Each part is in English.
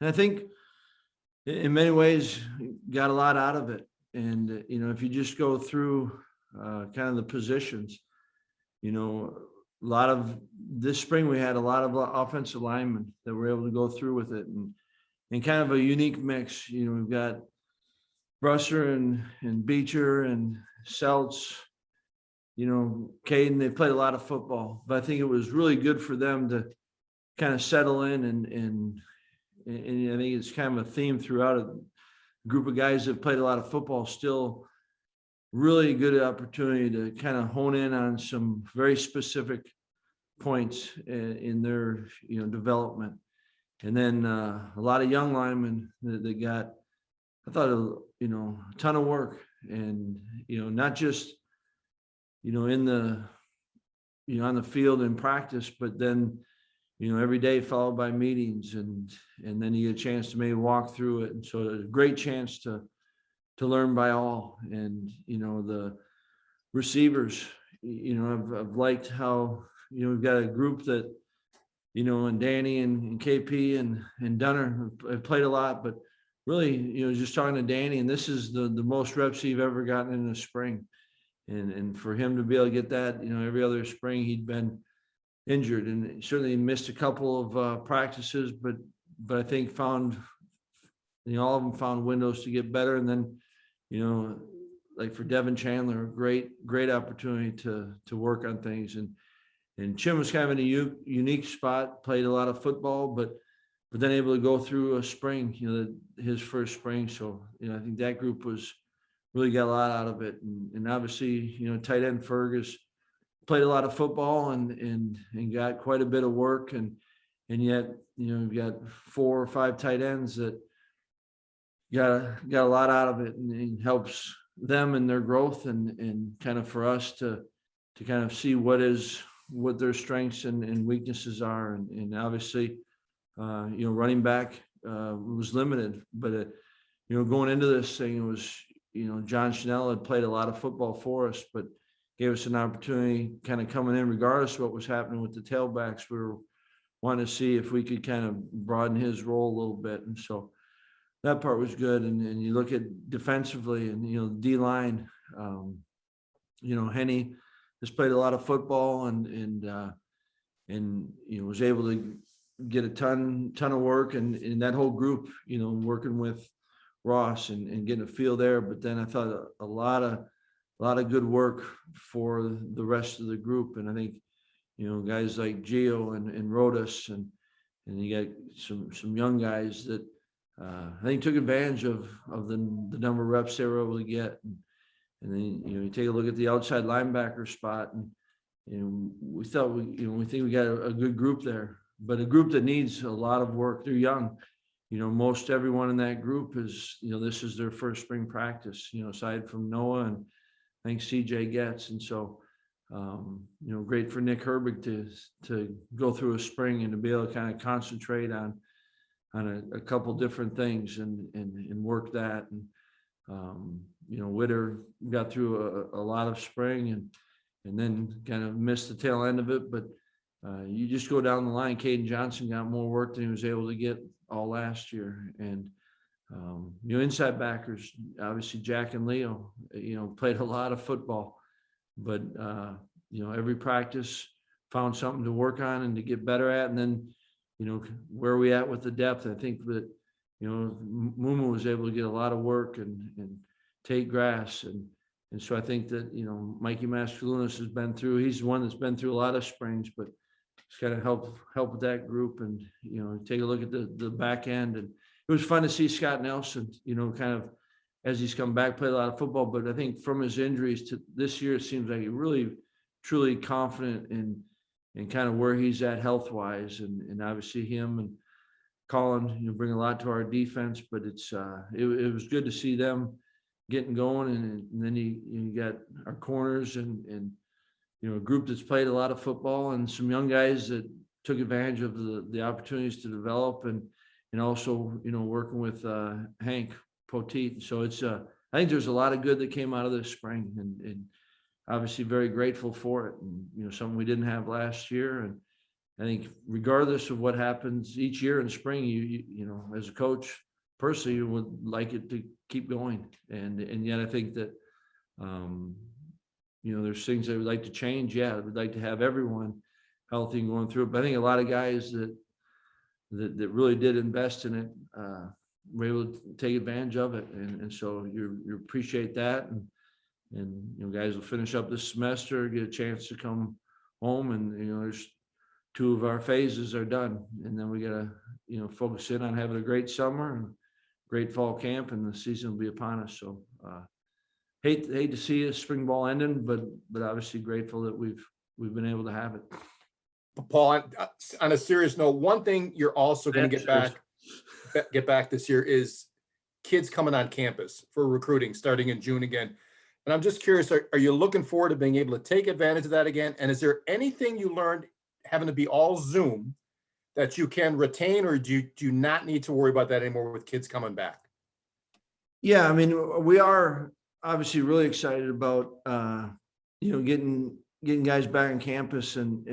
And I think in many ways got a lot out of it. And if you just go through kind of the positions, a lot of this spring we had a lot of offensive linemen that were able to go through with it, and kind of a unique mix. We've got Brusser and Beecher and Seltz, Caden. They played a lot of football, but I think it was really good for them to kind of settle in, and I think it's kind of a theme throughout a group of guys that played a lot of football. Still really good opportunity to kind of hone in on some very specific points in their development. And then a lot of young linemen that got, I thought, a ton of work, and not just in the on the field in practice, but then every day followed by meetings, and then you get a chance to maybe walk through it. And so a great chance to learn by all. And the receivers, I've liked how we've got a group that and Danny and KP and Dunner have played a lot, but really just talking to Danny, and this is the most reps he've ever gotten in the spring, and for him to be able to get that, every other spring he'd been injured, and certainly missed a couple of practices, but I think found all of them found windows to get better. And then like for Devin Chandler, great opportunity to work on things. And Chim was kind of in a unique spot, played a lot of football, but then able to go through a spring, his first spring. So I think that group was really got a lot out of it. And obviously tight end Fergus played a lot of football and got quite a bit of work, and yet we've got 4 or 5 tight ends that got a lot out of it, and helps them in their growth, and kind of for us to kind of see what their strengths and weaknesses are. And obviously running back was limited, but going into this thing, it was John Schnell had played a lot of football for us, but gave us an opportunity kind of coming in, regardless of what was happening with the tailbacks. We were wanting to see if we could kind of broaden his role a little bit. And so that part was good. And you look at defensively, and, D-line, Henny has played a lot of football, and was able to get a ton of work, and that whole group, working with Ross and getting a feel there. But then I thought a lot of good work for the rest of the group. And I think, guys like Gio and Rodas, and you got some young guys that I think took advantage of the number of reps they were able to get. And then, you take a look at the outside linebacker spot, and we thought we think we got a good group there, but a group that needs a lot of work. They're young. Most everyone in that group is, this is their first spring practice, aside from Noah and I think CJ gets. And so, great for Nick Herbig to go through a spring and to be able to kind of concentrate on a couple different things and work that. And, Witter got through a lot of spring and then kind of missed the tail end of it. But you just go down the line, Caden Johnson got more work than he was able to get all last year. And, inside backers, obviously Jack and Leo, played a lot of football, but, every practice found something to work on and to get better at. And then, where are we at with the depth? I think that, Mumu was able to get a lot of work and take grass. And so I think that, Mikey Mascalunas has been through, he's the one that's been through a lot of springs, but it's got to help with that group. And, take a look at the back end. And it was fun to see Scott Nelson, kind of as he's come back, played a lot of football. But I think from his injuries to this year, it seems like he really, truly confident in kind of where he's at health-wise. And obviously him and Colin, bring a lot to our defense. But it was good to see them getting going. And then you got our corners and a group that's played a lot of football, and some young guys that took advantage of the opportunities to develop, and also, working with Hank Poteet. So I think there's a lot of good that came out of this spring, and obviously very grateful for it. And, something we didn't have last year. I think regardless of what happens each year in spring, you know, as a coach, personally, you would like it to keep going. And yet I think that, you know, there's things I would like to change. Yeah, I would like to have everyone healthy and going through it. But I think a lot of guys that really did invest in it, were able to take advantage of it. And so you appreciate that. And, you know, guys will finish up this semester, get a chance to come home, and, you know, there's 2 of our phases are done. And then we got to, you know, focus in on having a great summer and great fall camp, and the season will be upon us. So, hate to see a spring ball ending, but obviously grateful that we've been able to have it. Paul, on a serious note, one thing you're also going to get back this year is kids coming on campus for recruiting starting in June again. And I'm just curious, are you looking forward to being able to take advantage of that again? And is there anything you learned having to be all Zoom that you can retain, or do you not need to worry about that anymore with kids coming back? Yeah, I mean, we are obviously really excited about, you know, getting guys back on campus, and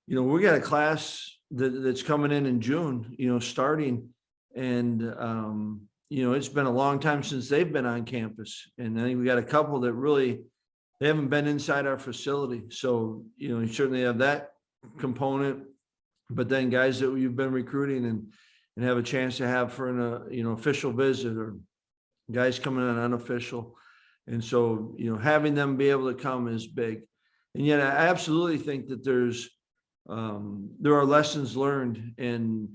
you know, we got a class that's coming in June, you know, starting, and you know, it's been a long time since they've been on campus, and I think we got a couple that really, they haven't been inside our facility. So, you know, you certainly have that component, but then guys that you've been recruiting and have a chance to have for an you know, official visit, or guys coming in unofficial. And so, you know, having them be able to come is big. And yet I absolutely think that there are lessons learned, and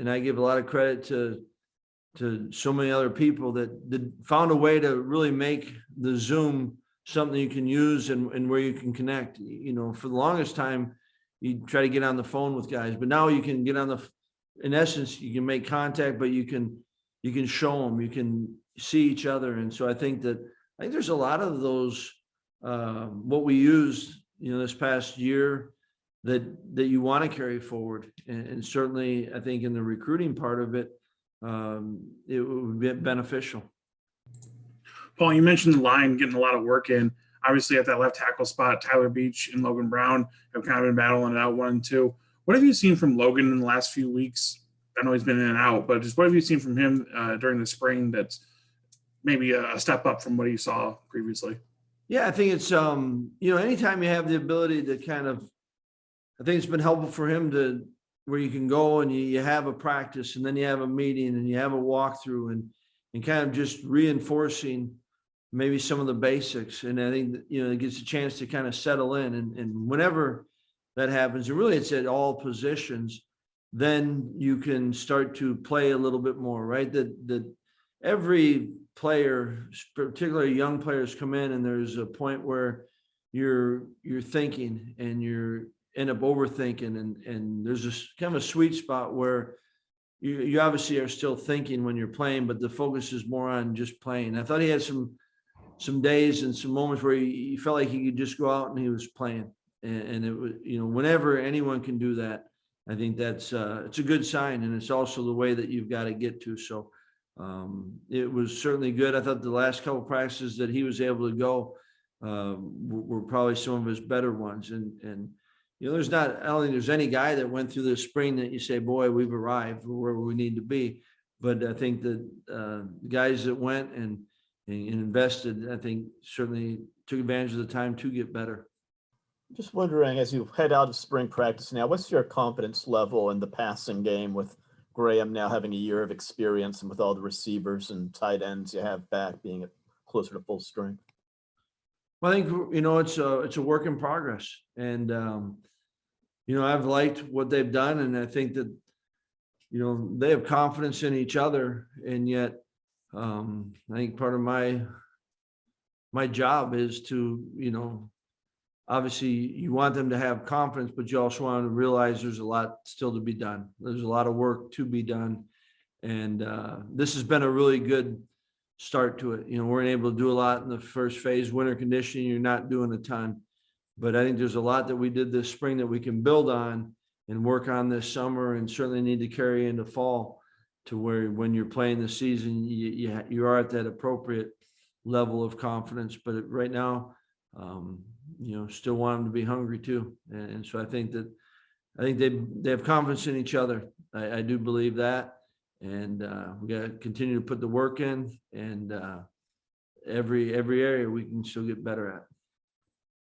I give a lot of credit to so many other people that found a way to really make the Zoom something you can use and where you can connect. You know, for the longest time, you try to get on the phone with guys, but now you can get on in essence, you can make contact, but you can show them, you can see each other. And so I think there's a lot of those, what we used, you know, this past year that you want to carry forward. And certainly I think in the recruiting part of it, it would be beneficial. Paul, you mentioned the line getting a lot of work in. Obviously, at that left tackle spot, Tyler Beach and Logan Brown have kind of been battling it out 1 and 2. What have you seen from Logan in the last few weeks? I know he's been in and out, but just what have you seen from him during the spring that's maybe a step up from what you saw previously? Yeah, I think it's, you know, anytime you have the ability to kind of, I think it's been helpful for him to, where you can go and you have a practice, and then you have a meeting and you have a walkthrough, and kind of just reinforcing maybe some of the basics. And I think that, you know, it gets a chance to kind of settle in, and whenever that happens, and really it's at all positions, then you can start to play a little bit more, right? That every player, particularly young players, come in and there's a point where you're thinking and you end up overthinking, and there's this kind of a sweet spot where you obviously are still thinking when you're playing, but the focus is more on just playing. I thought he had some days and some moments where he felt like he could just go out and he was playing, and it was, you know, whenever anyone can do that, I think that's it's a good sign, and it's also the way that you've got to get to. So it was certainly good. I thought the last couple of practices that he was able to go were probably some of his better ones, and you know, I don't think there's any guy that went through this spring that you say, boy, we've arrived where we need to be. But I think that the guys that went and invested, I think certainly took advantage of the time to get better. Just wondering, as you head out of spring practice now, what's your confidence level in the passing game with Graham now having a year of experience, and with all the receivers and tight ends you have back being closer to full strength? Well, I think, you know, it's a work in progress, and you know, I've liked what they've done, and I think that, you know, they have confidence in each other, and yet I think part of my job is to, you know, obviously you want them to have confidence, but you also want to realize there's a lot still to be done. There's a lot of work to be done, and this has been a really good start to it. You know, we're able to do a lot in the first phase, winter conditioning, you're not doing a ton. But I think there's a lot that we did this spring that we can build on and work on this summer, and certainly need to carry into fall, to where when you're playing the season, you are at that appropriate level of confidence. But right now, you know, still want them to be hungry too. And so I think that I think they have confidence in each other. I do believe that. And we got to continue to put the work in, and every area we can still get better at.